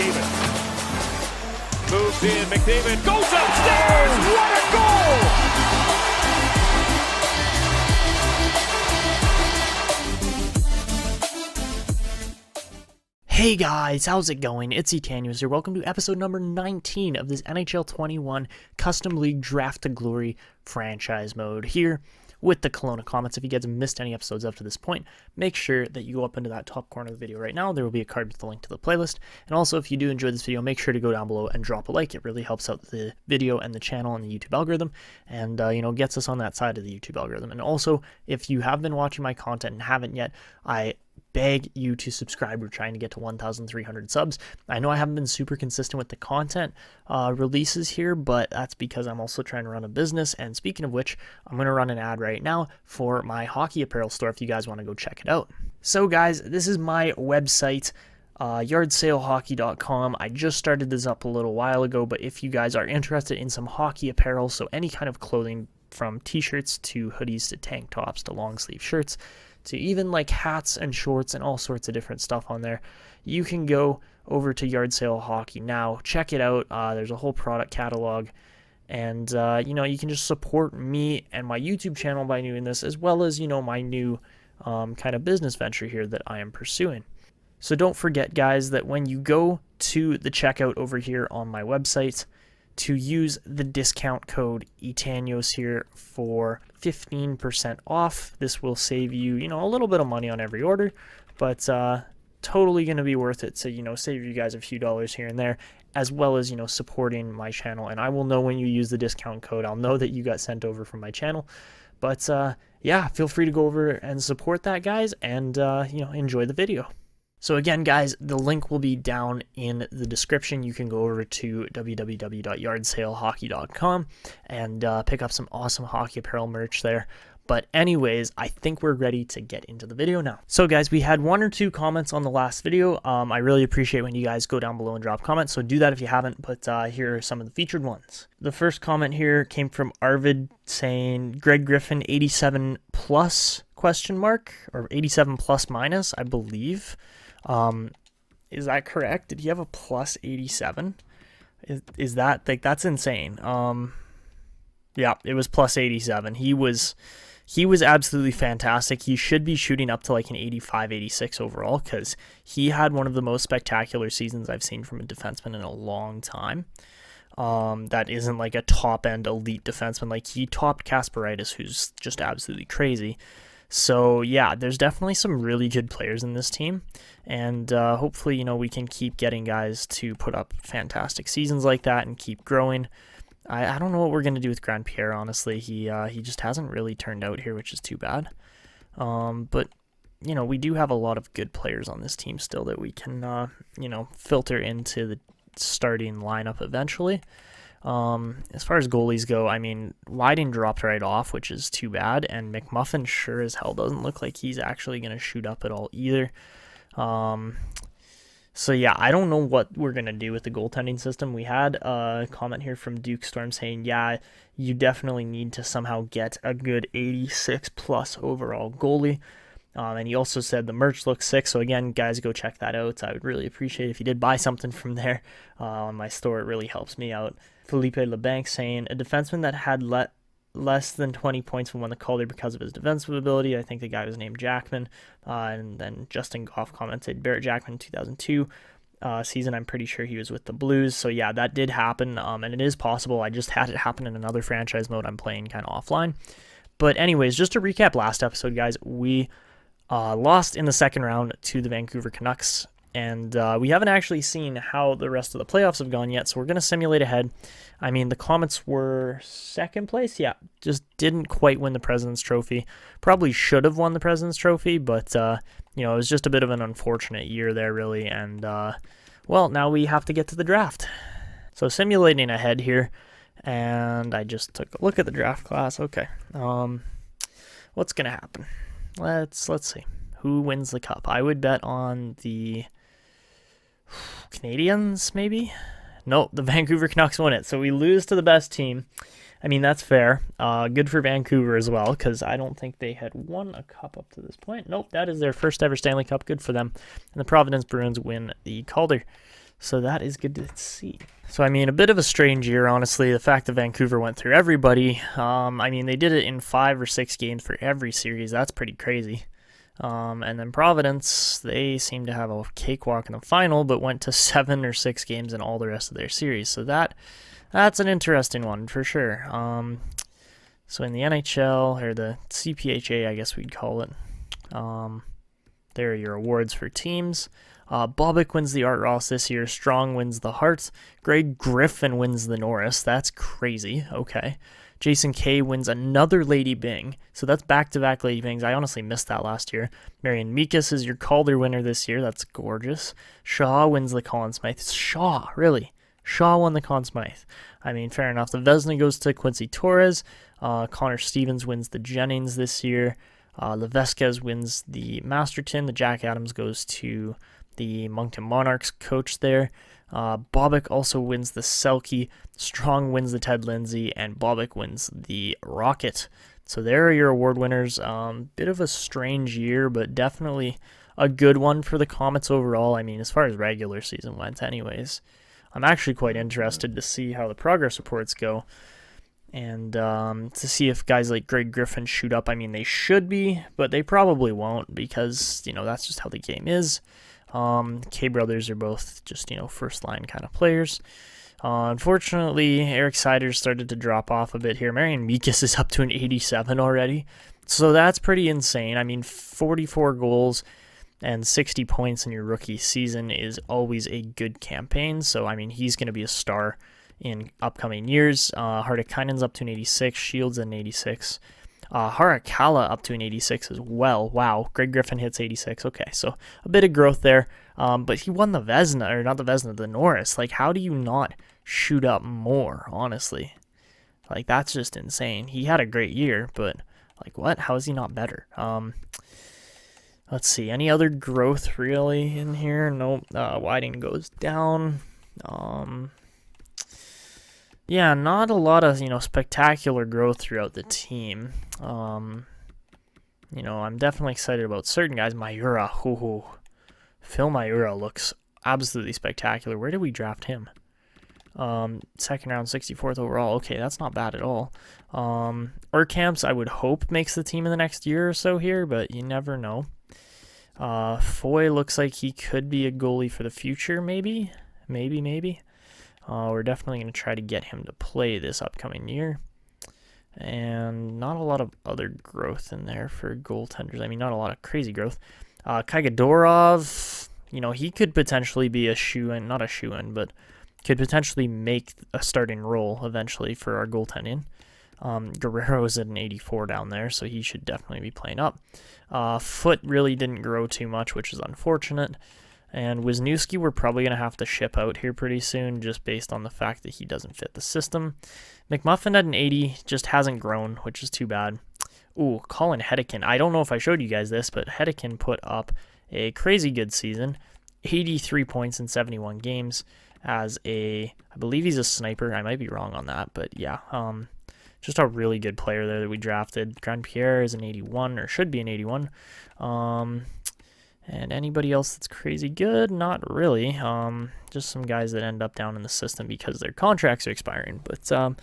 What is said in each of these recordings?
McDavid. Moves in, McDavid goes upstairs! What a goal! Hey guys, how's it going? It's Etanyos here. Welcome to episode number 19 of this NHL 21 Custom League Draft to Glory franchise mode here with the Kelowna Komets. If you guys have missed any episodes up to this point, make sure that you go up into that top corner of the video right now. There will be a card with the link to the playlist. And also, if you do enjoy this video, make sure to go down below and drop a like. It really helps out the video and the channel and the YouTube algorithm, and gets us on that side of the YouTube algorithm. And also, if you have been watching my content and haven't yet, I beg you to subscribe. We're trying to get to 1,300 subs. I know I haven't been super consistent with the content releases here, but that's because I'm also trying to run a business. And speaking of which, I'm going to run an ad right now for my hockey apparel store if you guys want to go check it out. So guys, this is my website, yardsalehockey.com. I just started this up a little while ago, but if you guys are interested in some hockey apparel, so any kind of clothing from t-shirts to hoodies to tank tops to long sleeve shirts, to even like hats and shorts and all sorts of different stuff on there, you can go over to Yard Sale Hockey now. Check it out. There's a whole product catalog, and you can just support me and my YouTube channel by doing this, as well as my new kind of business venture here that I am pursuing. So don't forget, guys, that when you go to the checkout over here on my website, to use the discount code Etanyos here for 15% off. This will save you, a little bit of money on every order, but totally going to be worth it to, save you guys a few dollars here and there, as well as, supporting my channel. And I will know when you use the discount code. I'll know that you got sent over from my channel. But yeah, feel free to go over and support that, guys, and enjoy the video. So again, guys, the link will be down in the description. You can go over to www.yardsalehockey.com and pick up some awesome hockey apparel merch there. But anyways, I think we're ready to get into the video now. So guys, we had one or two comments on the last video. I really appreciate when you guys go down below and drop comments, so do that if you haven't, but here are some of the featured ones. The first comment here came from Arvid saying, Greg Griffin 87 plus question mark, or 87 plus minus, I believe. Is that correct? Did he have a plus 87? Is that, like, that's insane. Yeah, it was plus 87. He was absolutely fantastic. He should be shooting up to like an 85, 86 overall, because he had one of the most spectacular seasons I've seen from a defenseman in a long time. That isn't like a top end elite defenseman. Like, he topped Kasparaitis, who's just absolutely crazy. So yeah, there's definitely some really good players in this team, and hopefully, we can keep getting guys to put up fantastic seasons like that and keep growing. I don't know what we're gonna do with Grand Pierre, honestly. He just hasn't really turned out here, which is too bad. But we do have a lot of good players on this team still that we can filter into the starting lineup eventually. As far as goalies go, I mean, Whiting dropped right off, which is too bad, and McMuffin sure as hell doesn't look like he's actually going to shoot up at all either. So yeah, I don't know what we're going to do with the goaltending system. We had a comment here from Duke Storm saying, yeah, you definitely need to somehow get a good 86 plus overall goalie. And he also said the merch looks sick. So again, guys, go check that out. I would really appreciate it if you did buy something from there on my store. It really helps me out. Felipe LeBanc saying, a defenseman that had less than 20 points when won the Calder because of his defensive ability. I think the guy was named Jackman. And then Justin Goff commented, Barrett Jackman 2002 season. I'm pretty sure he was with the Blues. So yeah, that did happen. And it is possible. I just had it happen in another franchise mode I'm playing kind of offline. But anyways, just to recap last episode, guys, we lost in the second round to the Vancouver Canucks, and we haven't actually seen how the rest of the playoffs have gone yet, so we're going to simulate ahead. I mean, the Komets were second place, yeah, just didn't quite win the President's Trophy. Probably should have won the President's Trophy, but, it was just a bit of an unfortunate year there, really, and, well, now we have to get to the draft. So simulating ahead here, and I just took a look at the draft class. Okay, what's going to happen? Let's see. Who wins the cup? I would bet on the Canadians, maybe? No, the Vancouver Canucks win it. So we lose to the best team. I mean, that's fair. Good for Vancouver as well, because I don't think they had won a cup up to this point. Nope, that is their first ever Stanley Cup. Good for them. And the Providence Bruins win the Calder. So that is good to see. So, I mean, a bit of a strange year, honestly. The fact that Vancouver went through everybody. I mean, they did it in 5 or 6 games for every series. That's pretty crazy. And then Providence, they seem to have a cakewalk in the final, but went to 7 or 6 games in all the rest of their series. So that's an interesting one for sure. So in the NHL, or the CPHA, I guess we'd call it, there are your awards for teams. Bobick wins the Art Ross this year. Strong wins the Hart. Greg Griffin wins the Norris. That's crazy. Okay. Jason Kay wins another Lady Byng. So that's back-to-back Lady Byngs. I honestly missed that last year. Marian Mikas is your Calder winner this year. That's gorgeous. Shaw wins the Conn Smythe. Shaw, really? Shaw won the Conn Smythe. I mean, fair enough. The Vezina goes to Quincy Torres. Connor Stevens wins the Jennings this year. Levesquez wins the Masterton. The Jack Adams goes to the Moncton Monarchs coach there. Bobick also wins the Selke. Strong wins the Ted Lindsay, and Bobick wins the Rocket. So there are your award winners. Bit of a strange year, but definitely a good one for the Komets overall. I mean, as far as regular season went anyways. I'm actually quite interested to see how the progress reports go, and to see if guys like Greg Griffin shoot up. I mean, they should be, but they probably won't, because, that's just how the game is. K brothers are both just, first line kind of players. Unfortunately, Eric Siders started to drop off a bit here. Marian Mikas is up to an 87 already. So that's pretty insane. I mean, 44 goals and 60 points in your rookie season is always a good campaign. So, I mean, he's going to be a star in upcoming years. Hardikainen's up to an 86. Shields an 86. Harakala up to an 86 as well. Wow, Greg Griffin hits 86. Okay, so a bit of growth there. But he won the Vezina, or not the Vezina, the Norris. Like, how do you not shoot up more, honestly? Like, that's just insane. He had a great year, but, like, what? How is he not better? Let's see. Any other growth, really, in here? Nope. Whiting goes down. Yeah, not a lot of, spectacular growth throughout the team. I'm definitely excited about certain guys. Mayura, Phil Mayura looks absolutely spectacular. Where did we draft him? Second round, 64th overall. Okay, that's not bad at all. Urkamps, I would hope, makes the team in the next year or so here, but you never know. Foy looks like he could be a goalie for the future, maybe. We're definitely going to try to get him to play this upcoming year. And not a lot of other growth in there for goaltenders. I mean, not a lot of crazy growth. Kaigadorov, he could potentially be a shoe-in, not a shoe-in, but could potentially make a starting role eventually for our goaltending. Guerrero's at an 84 down there, so he should definitely be playing up. Foot really didn't grow too much, which is unfortunate. And Wisniewski, we're probably going to have to ship out here pretty soon, just based on the fact that he doesn't fit the system. McMuffin at an 80 just hasn't grown, which is too bad. Ooh, Colin Hedekin. I don't know if I showed you guys this, but Hedekin put up a crazy good season. 83 points in 71 games as I believe he's a sniper. I might be wrong on that, but yeah. Just a really good player there that we drafted. Grand Pierre is an 81, or should be an 81. And anybody else that's crazy good? Not really. Just some guys that end up down in the system because their contracts are expiring. But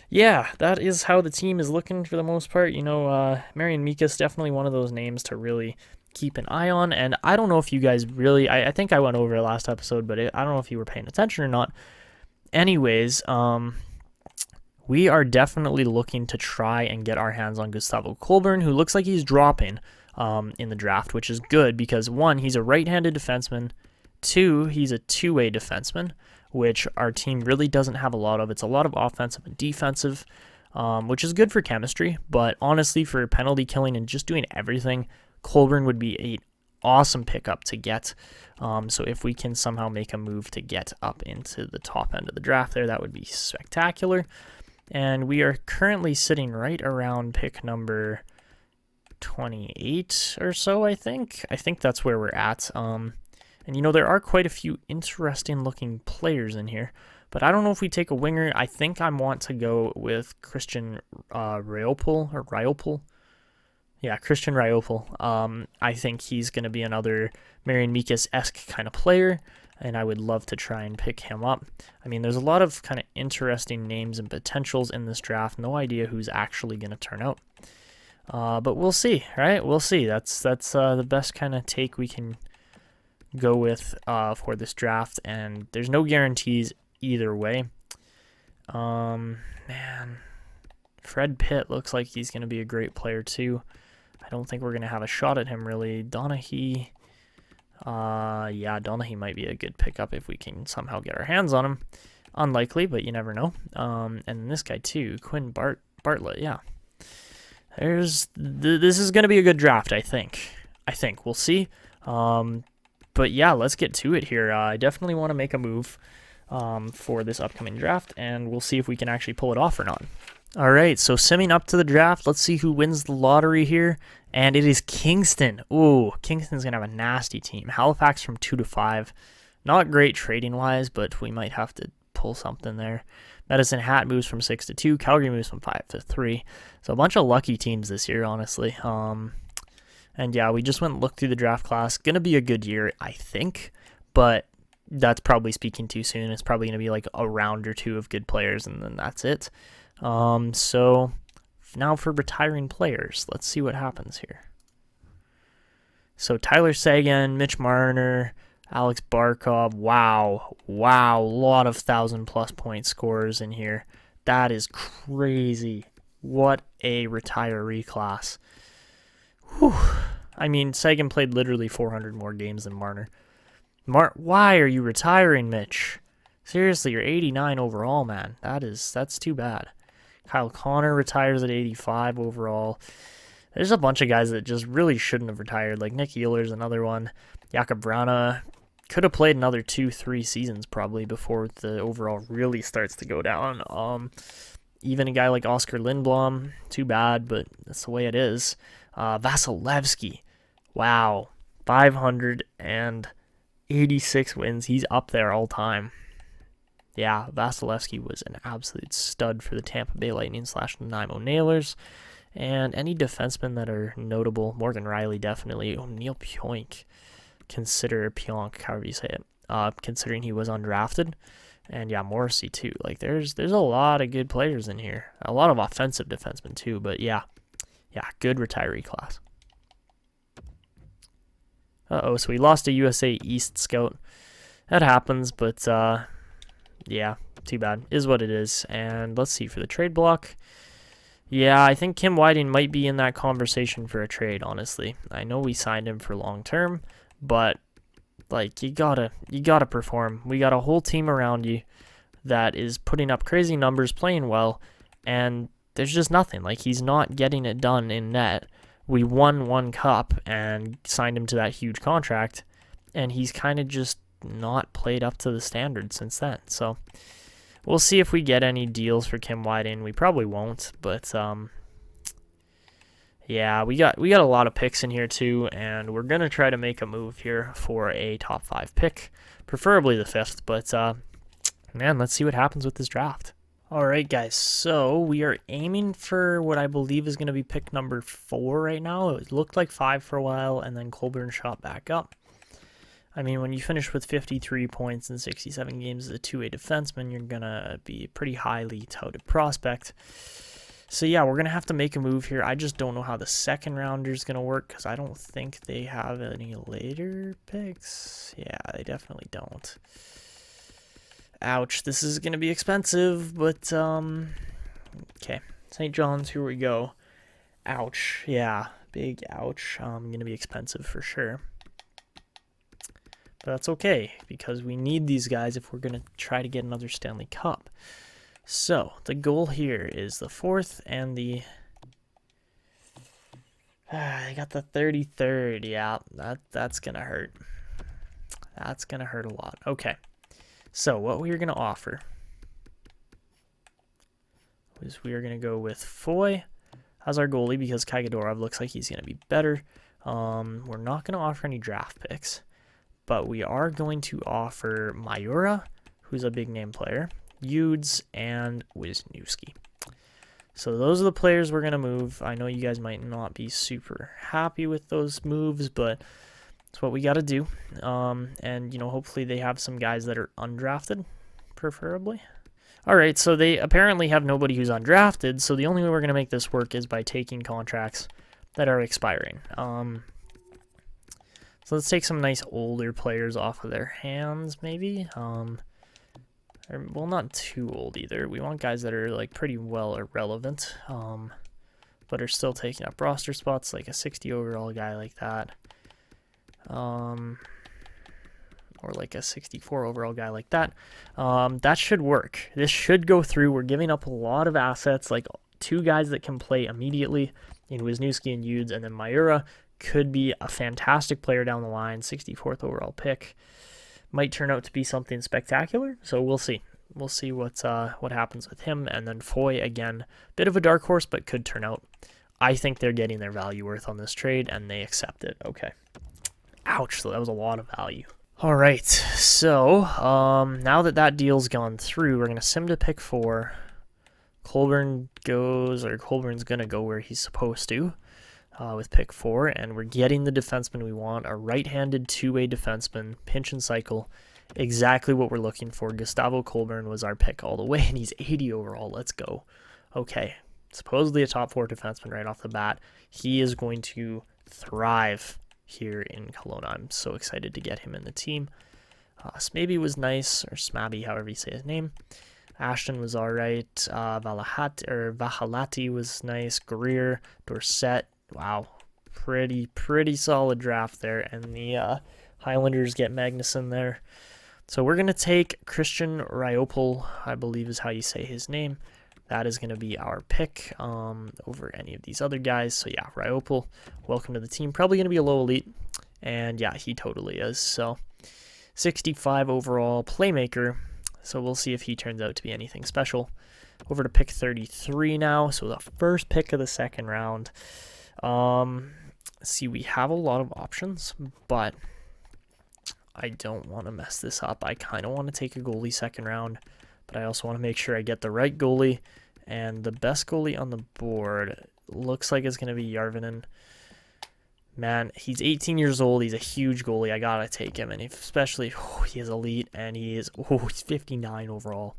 yeah, that is how the team is looking for the most part. Marian Mikas, definitely one of those names to really keep an eye on. And I don't know if you guys really, I think I went over it last episode, but I don't know if you were paying attention or not. Anyways, we are definitely looking to try and get our hands on Gustavo Colburn, who looks like he's dropping in the draft, which is good because, one, he's a right-handed defenseman. Two, he's a two-way defenseman, which our team really doesn't have a lot of. It's a lot of offensive and defensive, which is good for chemistry, but honestly, for penalty killing and just doing everything, Colburn would be an awesome pickup to get. So if we can somehow make a move to get up into the top end of the draft there, that would be spectacular. And we are currently sitting right around pick number 28 or so, I think. I think that's where we're at. And there are quite a few interesting looking players in here, but I don't know if we take a winger. I think I want to go with Christian Ryopol. Yeah, Christian Ryopol. I think he's going to be another Marian Mikas-esque kind of player. and I would love to try and pick him up. I mean, there's a lot of kind of interesting names and potentials in this draft. No idea who's actually going to turn out. But we'll see, right? We'll see. That's the best kind of take we can go with for this draft, and there's no guarantees either way. Man, Fred Pitt looks like he's going to be a great player too. I don't think we're going to have a shot at him really. Donaghy, yeah, Donaghy might be a good pickup if we can somehow get our hands on him. Unlikely, but you never know. And this guy too, Quinn Bartlett, yeah. This is going to be a good draft, I think. We'll see. But yeah, let's get to it here. I definitely want to make a move for this upcoming draft, and we'll see if we can actually pull it off or not. All right, so simming up to the draft, let's see who wins the lottery here, and it is Kingston. Ooh, Kingston's going to have a nasty team. Halifax from 2 to 5. Not great trading-wise, but we might have to pull something there. Medicine Hat moves from 6 to 2. Calgary moves from 5 to 3. So a bunch of lucky teams this year, honestly. And yeah, we just went and looked through the draft class. Going to be a good year, I think, but that's probably speaking too soon. It's probably going to be like a round or two of good players, and then that's it. So now for retiring players, let's see what happens here. So Tyler Seguin, Mitch Marner, Alex Barkov. Wow, a lot of 1,000+ point scorers in here. That is crazy. What a retiree class. Whew. I mean, Seguin played literally 400 more games than Marner. Why are you retiring, Mitch? Seriously, you're 89 overall, man. That's too bad. Kyle Connor retires at 85 overall. There's a bunch of guys that just really shouldn't have retired. Like Nick Ehlers, another one. Jakob Vrana could have played another 2-3 seasons probably before the overall really starts to go down. Even a guy like Oscar Lindblom, too bad, but that's the way it is. Vasilevsky, wow, 586 wins. He's up there all time. Yeah, Vasilevsky was an absolute stud for the Tampa Bay Lightning / Nanaimo Nailers. And any defensemen that are notable, Morgan Riley definitely. Neil Pionk, however you say it, considering he was undrafted. And yeah, Morrissey too. Like there's a lot of good players in here. A lot of offensive defensemen too, but yeah, good retiree class. So we lost a USA East scout. That happens, but yeah, too bad. Is what it is. And let's see for the trade block. Yeah, I think Kim Whiting might be in that conversation for a trade, honestly. I know we signed him for long term, but like you gotta perform. We got a whole team around you that is putting up crazy numbers, playing well, and there's just nothing. Like he's not getting it done in net. We won 1 cup and signed him to that huge contract, and he's kind of just not played up to the standard since then. So we'll see if we get any deals for Kim Whiting. We probably won't, but yeah, we got a lot of picks in here too, and we're gonna try to make a move here for a top 5 pick, preferably the 5th. But man, let's see what happens with this draft. All right, guys. So we are aiming for what I believe is going to be pick number 4 right now. It looked like 5 for a while, and then Colburn shot back up. I mean, when you finish with 53 points in 67 games as a two-way defenseman, you're going to be a pretty highly touted prospect. So yeah, we're going to have to make a move here. I just don't know how the second rounder is going to work because I don't think they have any later picks. Yeah, they definitely don't. Ouch, this is going to be expensive, but okay. St. John's, here we go. Ouch, yeah, big ouch. Going to be expensive for sure. But that's okay, because we need these guys if we're going to try to get another Stanley Cup. So, the goal here is the 4th and the... I got the 33rd. Yeah, that's going to hurt. That's going to hurt a lot. Okay. So, what we're going to offer is we are going to go with Foy as our goalie because Kaigadorov looks like he's going to be better. We're not going to offer any draft picks. But we are going to offer Mayura, who's a big name player, Udes, and Wisniewski. So those are the players we're going to move. I know you guys might not be super happy with those moves, but That's what we got to do. And, you know, hopefully they have some guys that are undrafted, preferably. All right, so they apparently have nobody who's undrafted, so the only way we're going to make this work is by taking contracts that are expiring. So let's take some nice older players off of their hands, maybe. Well, not too old either. We want guys that are like pretty well irrelevant, but are still taking up roster spots, like a 60 overall guy like that. Or like a 64 overall guy like that. That should work. This should go through. We're giving up a lot of assets, like 2 guys that can play immediately in Wisniewski and Yudes, and then Miura could be a fantastic player down the line. 64th overall pick. Might turn out to be something spectacular, so we'll see. We'll see what happens with him. And then Foy, again, bit of a dark horse, but could turn out. I think they're getting their value worth on this trade, and they accept it. Okay. Ouch, so that was a lot of value. All right, so now that deal's gone through, we're going to sim to pick 4. Colburn's going to go where he's supposed to with pick 4, and we're getting the defenseman we want, a right-handed two-way defenseman, pinch and cycle, exactly what we're looking for. Gustavo Colburn was our pick all the way, and he's 80 overall. Let's go. Okay, supposedly a top 4 defenseman right off the bat. He is going to thrive here in Kelowna. I'm so excited to get him in the team. Smaby was nice, or Smabby, however you say his name. Ashton was all right. Vahalati was nice. Greer, Dorset. Wow, pretty solid draft there. And the Highlanders get Magnuson there. So we're going to take Christian Ryopel, I believe is how you say his name. That is going to be our pick over any of these other guys. So yeah, Ryopel, welcome to the team. Probably going to be a low elite. And yeah, he totally is. So 65 overall playmaker. So we'll see if he turns out to be anything special. Over to pick 33 now. So the first pick of the second round. See, we have a lot of options, but I don't want to mess this up. I kind of want to take a goalie second round, but I also want to make sure I get the right goalie, and the best goalie on the board looks like it's going to be Järvinen. Man, he's 18 years old. He's a huge goalie. I got to take him, and especially, he is elite, and he's 59 overall.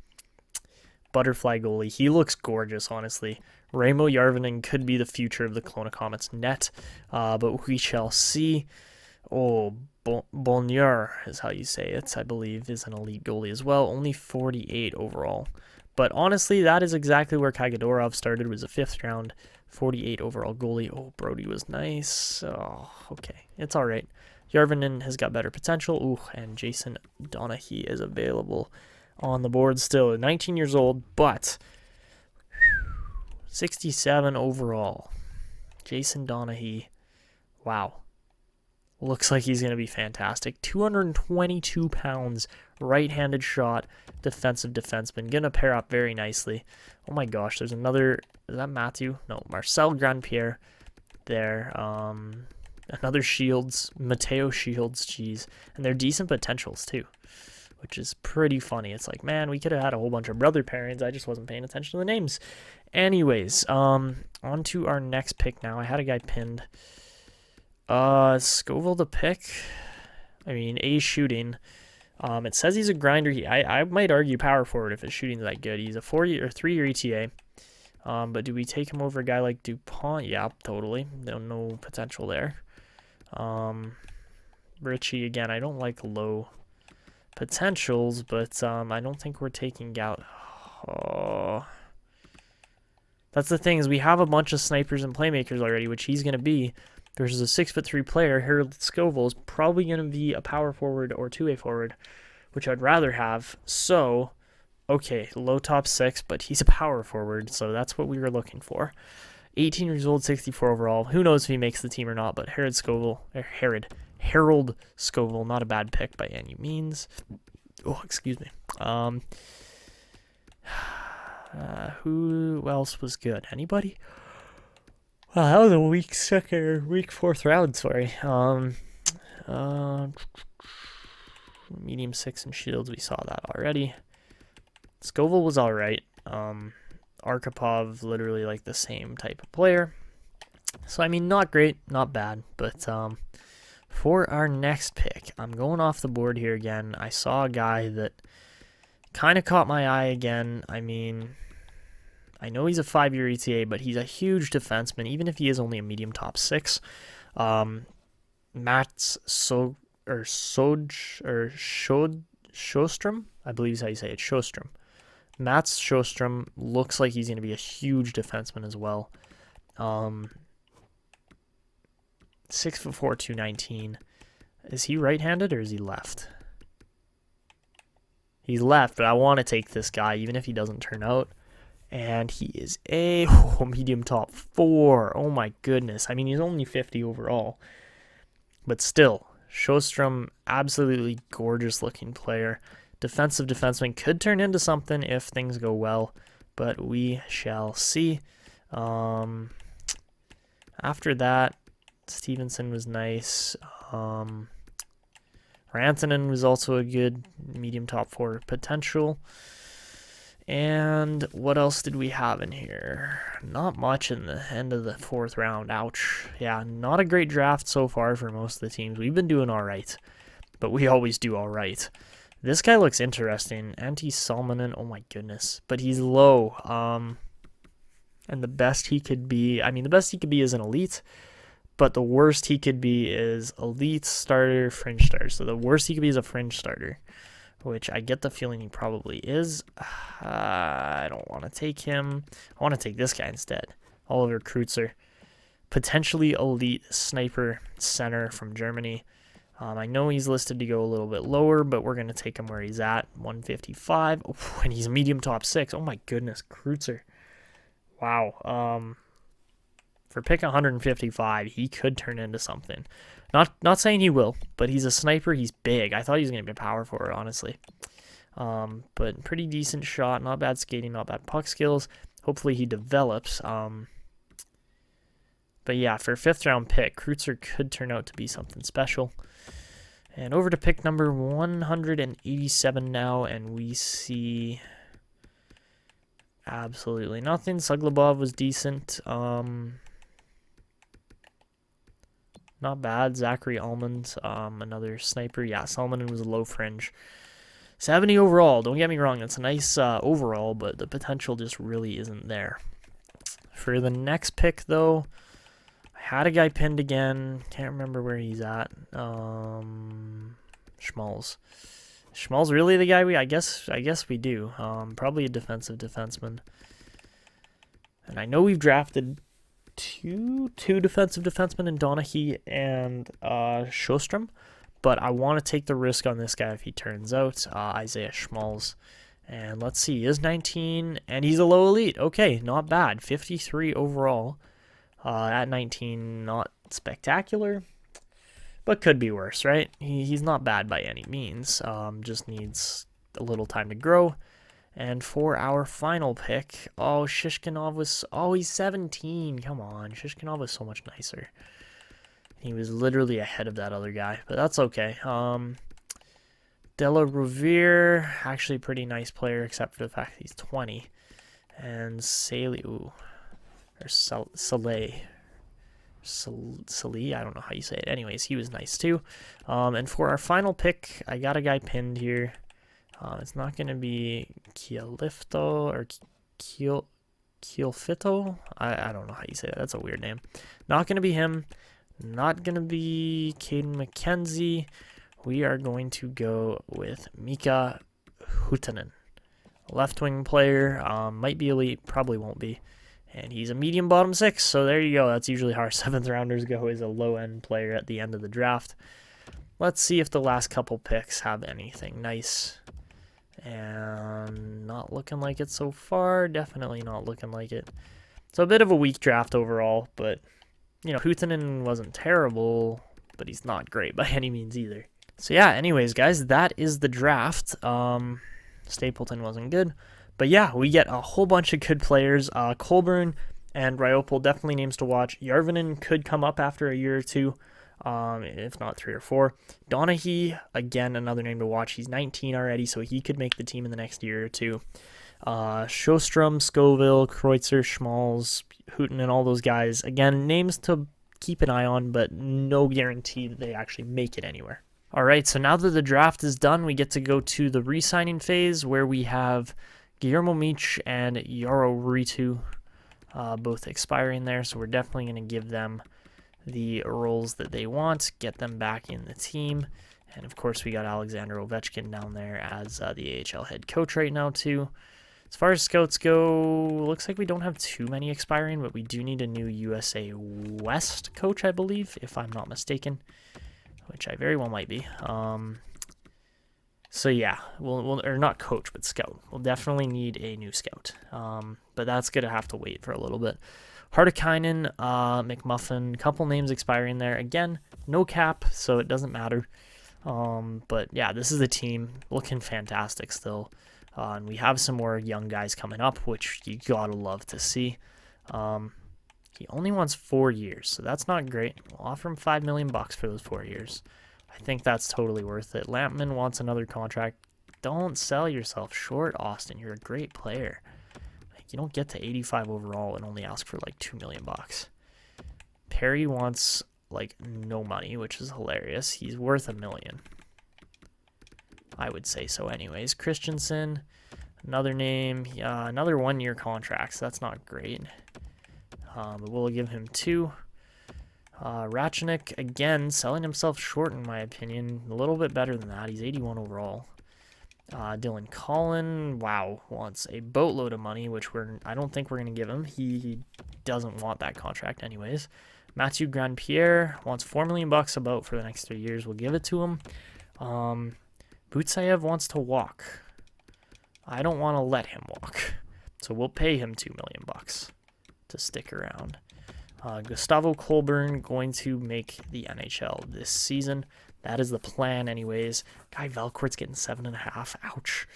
Butterfly goalie. He looks gorgeous, honestly. Raimo Järvinen could be the future of the Kelowna Komets net, but we shall see. Bonnier is how you say it, I believe, is an elite goalie as well. Only 48 overall. But honestly, that is exactly where Kagadorov started, was a 5th round, 48 overall goalie. Oh, Brody was nice. Oh, okay. It's all right. Järvinen has got better potential. Ooh, and Jason Donaghy is available on the board still. 19 years old, but 67 overall. Jason Donaghy. Wow. Looks like he's going to be fantastic. 222 pounds, right-handed shot, defensive defenseman. Going to pair up very nicely. Oh my gosh, there's another... Is that Matthew? No, Marcel Grandpierre there. Another Shields, Mateo Shields, geez. And they're decent potentials too, which is pretty funny. It's like, man, we could have had a whole bunch of brother pairings. I just wasn't paying attention to the names. Anyways, on to our next pick now. I had a guy pinned. Scoville the pick. I mean, A shooting. It says he's a grinder. I might argue power forward if his shooting's that good. He's a 3-year ETA. But do we take him over a guy like DuPont? Yeah, totally. No potential there. Richie, again, I don't like low potentials, but I don't think we're taking Gout. Oh. That's the thing, is we have a bunch of snipers and playmakers already, which he's going to be. Versus a 6'3" player, Harold Scoville is probably going to be a power forward or two-way forward, which I'd rather have. So, okay, low top 6, but he's a power forward, so that's what we were looking for. 18 years old, 64 overall. Who knows if he makes the team or not, but Harold Scoville, not a bad pick by any means. Oh, excuse me. Who else was good? Anybody? That was a weak 4th round, sorry. Medium 6 and Shields, we saw that already. Scoville was alright. Arkhipov, literally like the same type of player. So, I mean, not great, not bad, but For our next pick, I'm going off the board here again. I saw a guy that kind of caught my eye again. I mean, I know he's a 5-year ETA, but he's a huge defenseman, even if he is only a medium top 6. Mats Sjöström, I believe is how you say it, Sjöström. Mats Sjöström looks like he's going to be a huge defenseman as well. 6'4", 219. Is he right-handed or is he left? He's left, but I want to take this guy, even if he doesn't turn out. And he is a medium top 4. Oh my goodness. I mean, he's only 50 overall. But still, Sjöström, absolutely gorgeous looking player. Defensive defenseman, could turn into something if things go well, but we shall see. After that, Stevenson was nice. Rantanen was also a good medium top 4 potential. And what else did we have in here? Not much in the end of the 4th round. Ouch. Yeah, not a great draft so far for most of the teams. We've been doing all right, but we always do all right. This guy looks interesting. Antti Salminen, oh my goodness. But he's low. And the best he could be, I mean, the best he could be is an elite, but the worst he could be is elite, starter, fringe starter. So the worst he could be is a fringe starter, which I get the feeling he probably is. I don't want to take him. I want to take this guy instead. Oliver Kreutzer. Potentially elite sniper center from Germany. I know he's listed to go a little bit lower, but we're going to take him where he's at, 155. Oh, and he's a medium top 6. Oh my goodness, Kreutzer. Wow. For pick 155, he could turn into something. Not saying he will, but he's a sniper. He's big. I thought he was going to be a power forward, honestly. But pretty decent shot. Not bad skating, not bad puck skills. Hopefully he develops. But yeah, for a 5th round pick, Kreutzer could turn out to be something special. And over to pick number 187 now, and we see absolutely nothing. Suglobov was decent. Not bad. Zachary Almond, another sniper. Yeah, Salminen was a low fringe. 70 overall. Don't get me wrong. That's a nice overall, but the potential just really isn't there. For the next pick, though, I had a guy pinned again. Can't remember where he's at. Schmalz. Schmalz really the guy I guess we do. Probably a defensive defenseman. And I know we've drafted two defensive defensemen in Donaghy and Sjöström, but I want to take the risk on this guy if he turns out. Isaiah Schmalz. And let's see, he is 19, and he's a low elite. Okay, not bad. 53 overall. At 19, not spectacular, but could be worse, right? He's not bad by any means. Just needs a little time to grow. And for our final pick, Shishkinov was, he's 17. Come on, Shishkinov was so much nicer. He was literally ahead of that other guy, but that's okay. Della Rovere, actually a pretty nice player, except for the fact that he's 20. And Saleh, I don't know how you say it. Anyways, he was nice too. And for our final pick, I got a guy pinned here. It's not going to be Kielifto or Kielfito. I don't know how you say that. That's a weird name. Not going to be him. Not going to be Caden McKenzie. We are going to go with Mika Hutanen. Left wing player. Might be elite. Probably won't be. And he's a medium bottom 6. So there you go. That's usually how our 7th rounders go, is a low end player at the end of the draft. Let's see if the last couple picks have anything nice. And not looking like it so far. Definitely not looking like it. So a bit of a weak draft overall, but you know, Hutanen wasn't terrible, but he's not great by any means either. So yeah, anyways, guys, that is the draft. Stapleton wasn't good, but yeah, we get a whole bunch of good players. Colburn and Ryopel, definitely names to watch. Järvinen could come up after a year or two, if not 3 or 4. Donaghy, again, another name to watch. He's 19 already, so he could make the team in the next year or two. Sjöström, Scoville, Kreutzer, Schmalz, Hooten, and all those guys. Again, names to keep an eye on, but no guarantee that they actually make it anywhere. All right, so now that the draft is done, we get to go to the re-signing phase where we have Guillermo Mich and Yaro Ritu both expiring there, so we're definitely going to give them the roles that they want, get them back in the team. And of course, we got Alexander Ovechkin down there as the AHL head coach right now too. As far as scouts go, looks like we don't have too many expiring, but we do need a new USA West coach, I believe, if I'm not mistaken, which I very well might be. So yeah, we'll or not coach, but scout. We'll definitely need a new scout, but that's going to have to wait for a little bit. Hartikainen, McMuffin, couple names expiring there. Again, no cap, so it doesn't matter. But yeah, this is the team looking fantastic still. And we have some more young guys coming up, which you gotta love to see. He only wants 4 years, so that's not great. We'll offer him $5 million for those 4 years. I think that's totally worth it. Lampman wants another contract. Don't sell yourself short, Austin. You're a great player. You don't get to 85 overall and only ask for like $2 million. Perry wants like no money, which is hilarious. He's worth $1 million. I would say so anyways. Christensen, another name, another 1-year contract, so that's not great. But we'll give him 2. Ratchenik, again, selling himself short in my opinion. A little bit better than that. He's 81 overall. Dylan Collin, wow, wants a boatload of money, which I don't think we're going to give him. He doesn't want that contract anyways. Mathieu Grandpierre wants $4 million about for the next 3 years. We'll give it to him. Butsayev wants to walk. I don't want to let him walk. So we'll pay him $2 million to stick around. Gustavo Colburn going to make the NHL this season. That is the plan anyways. Guy Valcourt's getting 7.5. Ouch.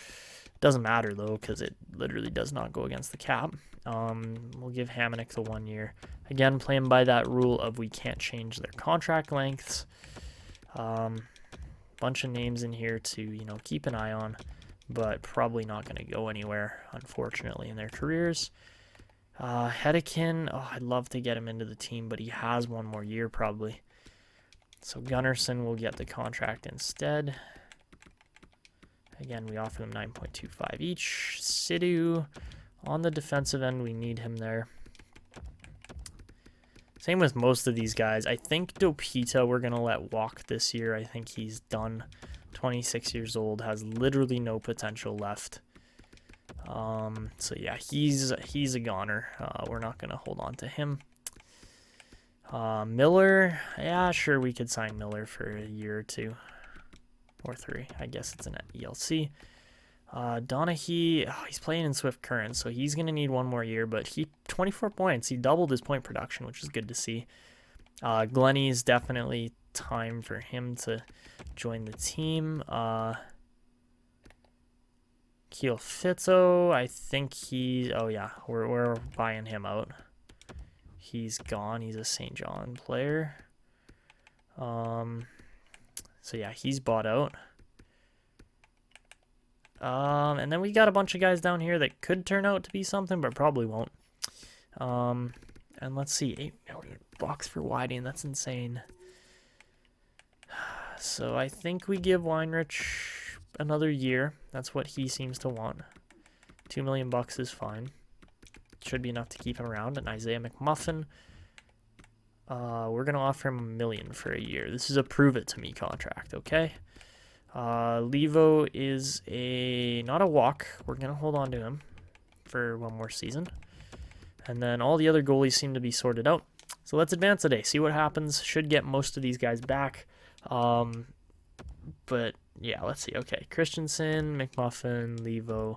Doesn't matter though, because it literally does not go against the cap. We'll give Hamonic the 1 year. Again, playing by that rule of we can't change their contract lengths. Bunch of names in here to, keep an eye on, but probably not going to go anywhere, unfortunately, in their careers. Hedekin, I'd love to get him into the team, but he has 1 more year probably. So Gunnarsson will get the contract instead. Again, we offer them 9.25 each. Sidhu, on the defensive end, we need him there. Same with most of these guys. I think Dopita we're going to let walk this year. I think he's done. 26 years old, has literally no potential left. So yeah, he's a goner. We're not going to hold on to him. Miller, yeah, sure, we could sign Miller for a year or 2 or 3. I guess it's an ELC. Donaghy, he's playing in Swift Current, so he's going to need 1 more year, but 24 points. He doubled his point production, which is good to see. Glenny's definitely time for him to join the team. Keel Fitzo, I think we're buying him out. He's gone. He's a St. John player. So yeah, he's bought out. And then we got a bunch of guys down here that could turn out to be something, but probably won't. And let's see, $8 million for Whiting. That's insane. So I think we give Weinrich another year. That's what he seems to want. $2 million is fine. Should be enough to keep him around. And Isaiah McMuffin, we're going to offer him $1 million for a year. This is a prove it to me contract, okay? Levo is not a walk. We're going to hold on to him for 1 more season. And then all the other goalies seem to be sorted out. So let's advance today. See what happens. Should get most of these guys back. But yeah, let's see. Okay, Christensen, McMuffin, Levo,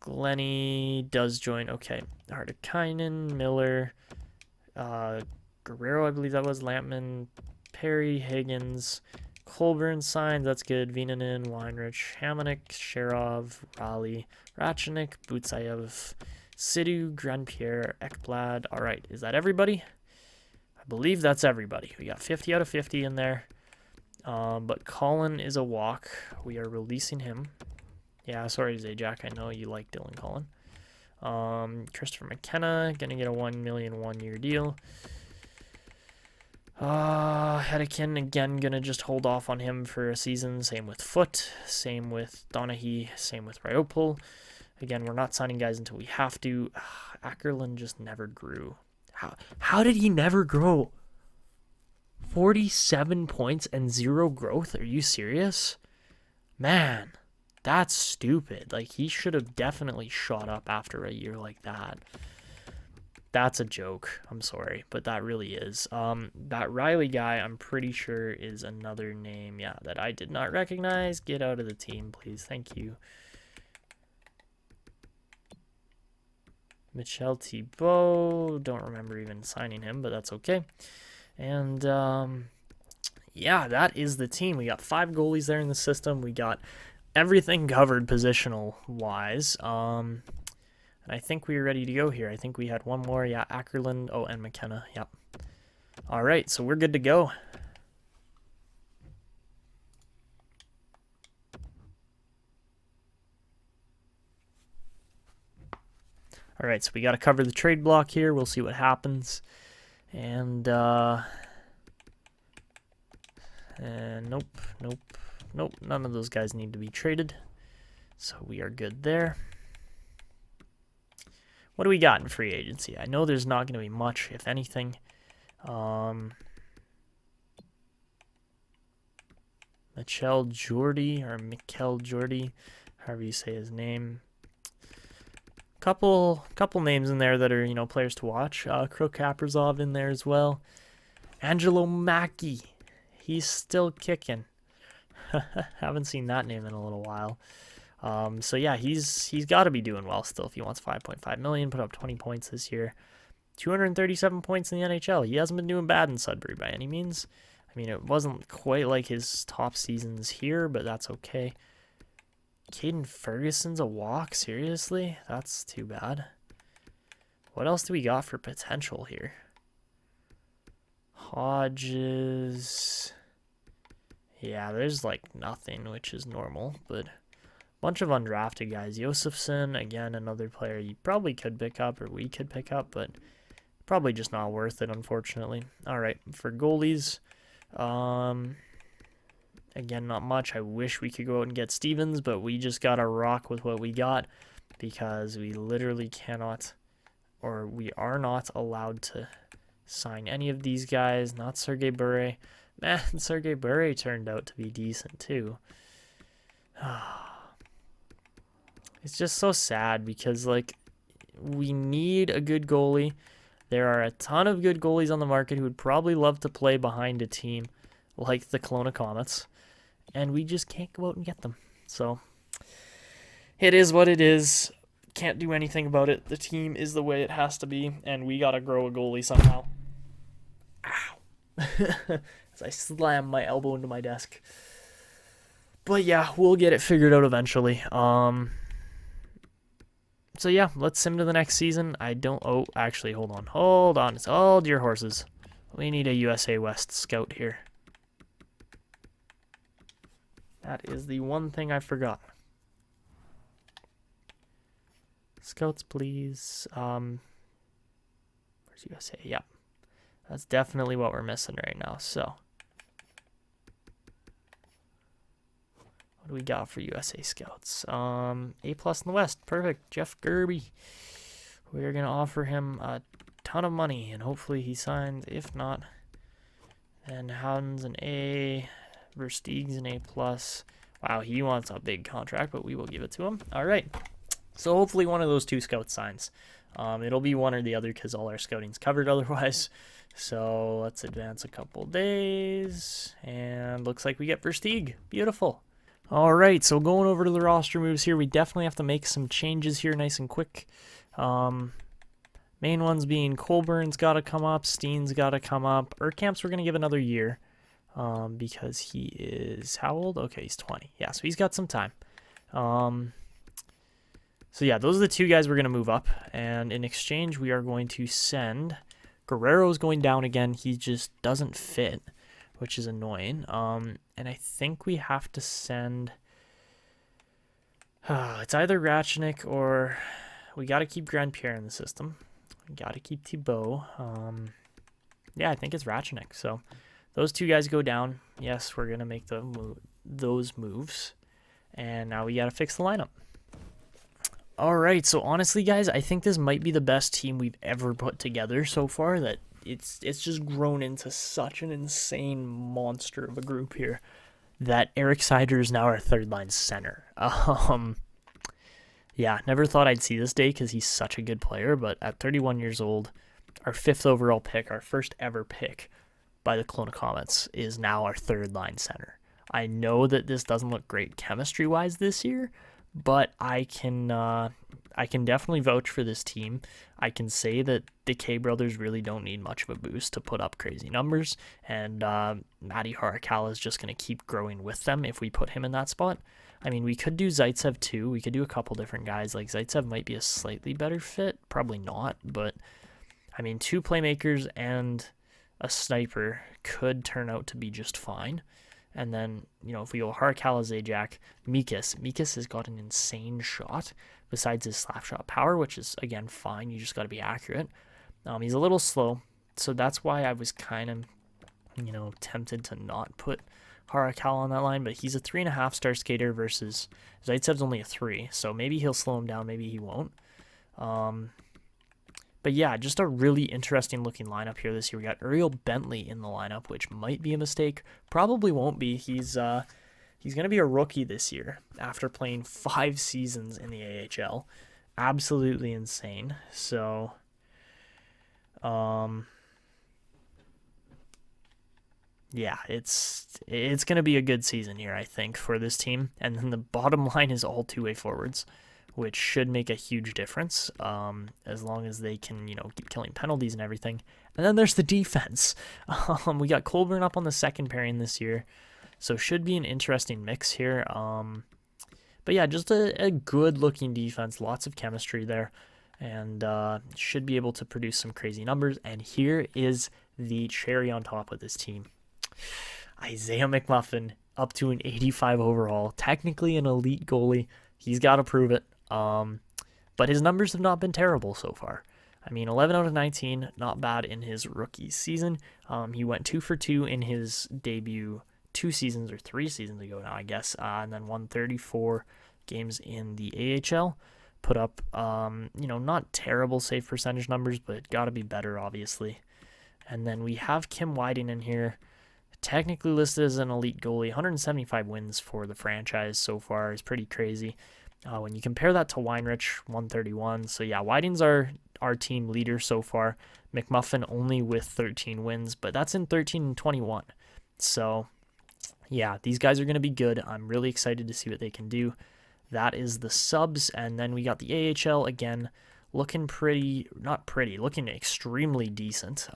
Glenny does join. Okay, Hartikainen, Miller, Guerrero, I believe that was, Lampman, Perry, Higgins, Colburn signs. That's good. Vinanen, Weinrich, Hamonic, Sherov, Raleigh, Ratchenik, Butsayev, Sidhu, Grandpierre, Ekblad. All right, is that everybody? I believe that's everybody. We got 50 out of 50 in there. But Colin is a walk. We are releasing him. Yeah, sorry, Zajac. I know you like Dylan Collin. Christopher McKenna, going to get a $1 million 1-year deal. Hedekin, again, gonna just hold off on him for a season. Same with Foot, same with Donaghy, same with Ryopol. Again, we're not signing guys until we have to. Ackerland just never grew. How did he never grow? 47 points and 0 growth? Are you serious? Man, that's stupid. Like, he should have definitely shot up after a year like that. That's a joke. I'm sorry, but that really is. That Riley guy, I'm pretty sure is another name, yeah, that I did not recognize. Get out of the team, please. Thank you. Michel Thibault. Don't remember even signing him, but that's okay. And, yeah, that is the team. We got 5 goalies there in the system. We got everything covered positional-wise. And I think we were ready to go here. I think we had one more. Yeah, Ackerland. Oh, and McKenna. Yep. All right, so we're good to go. All right, so we got to cover the trade block here. We'll see what happens. And nope. None of those guys need to be traded. So we are good there. What do we got in free agency? I know there's not going to be much, if anything. Michel Jordy, or Mikel Jordy, however you say his name. Couple names in there that are, you know, players to watch. Krok Kaprizov in there as well. Angelo Mackie, he's still kicking. Haven't seen that name in a little while. So yeah, he's got to be doing well still if he wants 5.5 million, put up 20 points this year. 237 points in the NHL. He hasn't been doing bad in Sudbury by any means. I mean, it wasn't quite like his top seasons here, but that's okay. Caden Ferguson's a walk? Seriously? That's too bad. What else do we got for potential here? Hodges. Yeah, there's like nothing, which is normal, but bunch of undrafted guys. Josefson, again, another player you probably could pick up, or we could pick up, but probably just not worth it, unfortunately. All right, for goalies, again, not much. I wish we could go out and get Stevens, but we just got to rock with what we got because we literally cannot, or we are not allowed to sign any of these guys. Not Sergei Bure. Man, Sergei Bure turned out to be decent, too. It's just so sad because, like, we need a good goalie. There are a ton of good goalies on the market who would probably love to play behind a team like the Kelowna Komets, and we just can't go out and get them. So, it is what it is. Can't do anything about it. The team is the way it has to be, and we got to grow a goalie somehow. Ow. As I slam my elbow into my desk. But yeah, we'll get it figured out eventually. So yeah, let's sim to the next season. Oh, actually, hold on. It's all dear horses. We need a USA West scout here. That is the one thing I forgot. Scouts, please. Where's USA? Yeah. That's definitely what we're missing right now, so. What do we got for USA Scouts? A+ in the West. Perfect. Jeff Gerby. We're going to offer him a ton of money, and hopefully he signs. If not, then Howden's an A. Versteeg's an A+. Wow, he wants a big contract, but we will give it to him. All right. So hopefully one of those 2 scouts signs. It'll be one or the other because all our scouting's covered otherwise. So let's advance a couple days. And looks like we get Versteeg. Beautiful. All right, so going over to the roster moves here, we definitely have to make some changes here nice and quick. Main ones being Colburn's got to come up, Steen's got to come up. Urkamp's we're going to give another year because he is, how old? Okay, he's 20. Yeah, so he's got some time. So yeah, those are the 2 guys we're going to move up. And in exchange, we are going to send, Guerrero's going down again. He just doesn't fit, which is annoying. And I think we have to send, it's either Ratchnik or we got to keep Grand Pierre in the system. We got to keep Thibault. yeah, I think it's Ratchenik. So those two guys go down. Yes, we're going to make those moves. And now we got to fix the lineup. All right, so honestly, guys, I think this might be the best team we've ever put together so far. That it's just grown into such an insane monster of a group here that Eric Sider is now our third-line center. Yeah, never thought I'd see this day because he's such a good player, but at 31 years old, our 5th overall pick, our first ever pick by the Kelowna Komets, is now our third-line center. I know that this doesn't look great chemistry-wise this year, but I can definitely vouch for this team. I can say that the K brothers really don't need much of a boost to put up crazy numbers, and Matty Harakala is just going to keep growing with them if we put him in that spot. I mean, we could do Zaitsev too. We could do a couple different guys. Like Zaitsev might be a slightly better fit, probably not, but I mean, 2 playmakers and a sniper could turn out to be just fine. And then, you know, if we go Harakala, Zajac, Mikas has got an insane shot besides his slap shot power, which is, again, fine. You just got to be accurate. He's a little slow, so that's why I was kind of, you know, tempted to not put Harakala on that line, but he's a 3.5-star skater versus Zaitsev's only a 3, so maybe he'll slow him down, maybe he won't. But yeah, just a really interesting looking lineup here this year. We got Uriel Bentley in the lineup, which might be a mistake. Probably won't be. He's going to be a rookie this year after playing 5 seasons in the AHL. Absolutely insane. So, yeah, it's going to be a good season here, I think, for this team. And then the bottom line is all two-way forwards, which should make a huge difference as long as they can, you know, keep killing penalties and everything. And then there's the defense. We got Colburn up on the second pairing this year, so should be an interesting mix here. But yeah, just a good-looking defense, lots of chemistry there, and should be able to produce some crazy numbers. And here is the cherry on top of this team. Isaiah McMuffin up to an 85 overall, technically an elite goalie. He's got to prove it. But his numbers have not been terrible so far. I mean, 11 out of 19, not bad in his rookie season. He went 2 for 2 in his debut 2 seasons or 3 seasons ago now, I guess, and then won 34 games in the AHL. Put up, not terrible save percentage numbers, but got to be better, obviously. And then we have Kim Whiting in here, technically listed as an elite goalie. 175 wins for the franchise so far is pretty crazy. When you compare that to Weinrich, 131. So yeah, Whiting's our team leader so far. McMuffin only with 13 wins, but that's in 13 and 21. So yeah, these guys are going to be good. I'm really excited to see what they can do. That is the subs, and then we got the AHL again, looking looking extremely decent.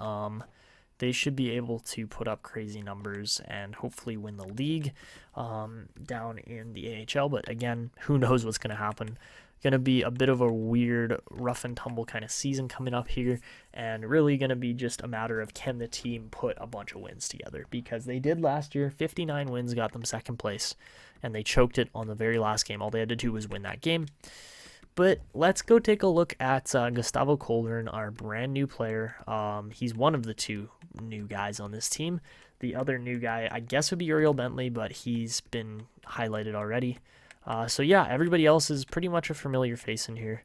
They should be able to put up crazy numbers and hopefully win the league down in the AHL. But again, who knows what's going to happen. Going to be a bit of a weird, rough and tumble kind of season coming up here. And really going to be just a matter of can the team put a bunch of wins together. Because they did last year. 59 wins got them second place. And they choked it on the very last game. All they had to do was win that game. But let's go take a look at Gustavo Colburn, our brand new player. He's one of the 2 new guys on this team. The other new guy, I guess, would be Uriel Bentley, but he's been highlighted already. So yeah, everybody else is pretty much a familiar face in here.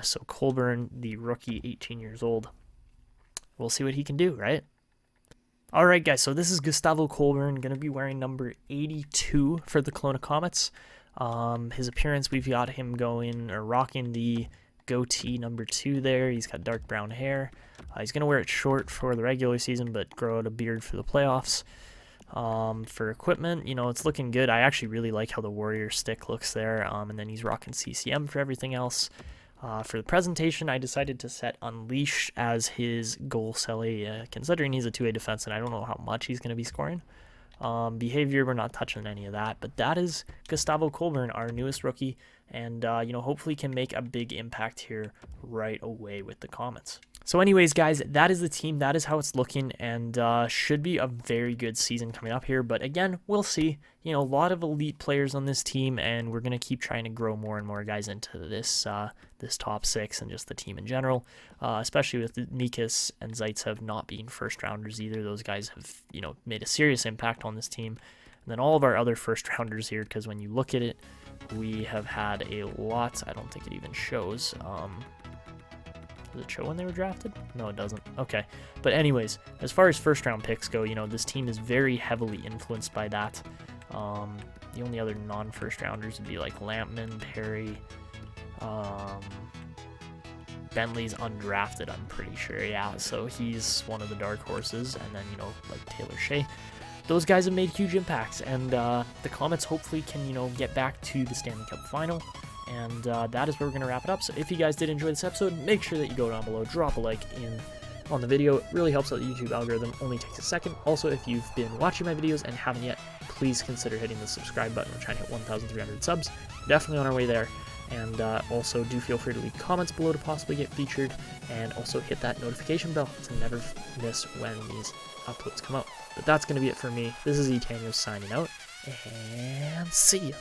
So Colburn, the rookie, 18 years old. We'll see what he can do, right? All right, guys, so this is Gustavo Colburn, going to be wearing number 82 for the Kelowna Komets. His appearance, we've got him rocking the goatee number 2 there. He's got dark brown hair. He's going to wear it short for the regular season, but grow out a beard for the playoffs. For equipment, it's looking good. I actually really like how the Warrior stick looks there. And then he's rocking CCM for everything else. For the presentation, I decided to set Unleash as his goal celly, considering he's a 2A defenseman. I don't know how much he's going to be scoring. Behavior, we're not touching any of that, but that is Gustavo Colburn, our newest rookie, and hopefully can make a big impact here right away with the Komets. So anyways, guys, that is the team. That is how it's looking, and should be a very good season coming up here. But again, we'll see. You know, a lot of elite players on this team, and we're going to keep trying to grow more and more guys into this this top 6 and just the team in general, especially with Nikas and Zaitsev not being first-rounders either. Those guys have, you know, made a serious impact on this team. And then all of our other first-rounders here, because when you look at it, we have had a lot. I don't think it even shows. Does it show when they were drafted? No, it doesn't. Okay. But anyways, as far as first-round picks go, you know, this team is very heavily influenced by that. The only other non-first-rounders would be like Lampman, Perry, Bentley's undrafted, I'm pretty sure. Yeah, so he's one of the dark horses. And then, you know, like Taylor Shea. Those guys have made huge impacts. And the Komets hopefully can, you know, get back to the Stanley Cup final. And that is where we're going to wrap it up. So if you guys did enjoy this episode, make sure that you go down below, drop a like on the video. It really helps out the YouTube algorithm. Only takes a second. Also, if you've been watching my videos and haven't yet, please consider hitting the subscribe button. We're trying to hit 1,300 subs. Definitely on our way there. And also do feel free to leave comments below to possibly get featured. And also hit that notification bell to never miss when these uploads come out. But that's going to be it for me. This is Etanyos signing out. And see ya.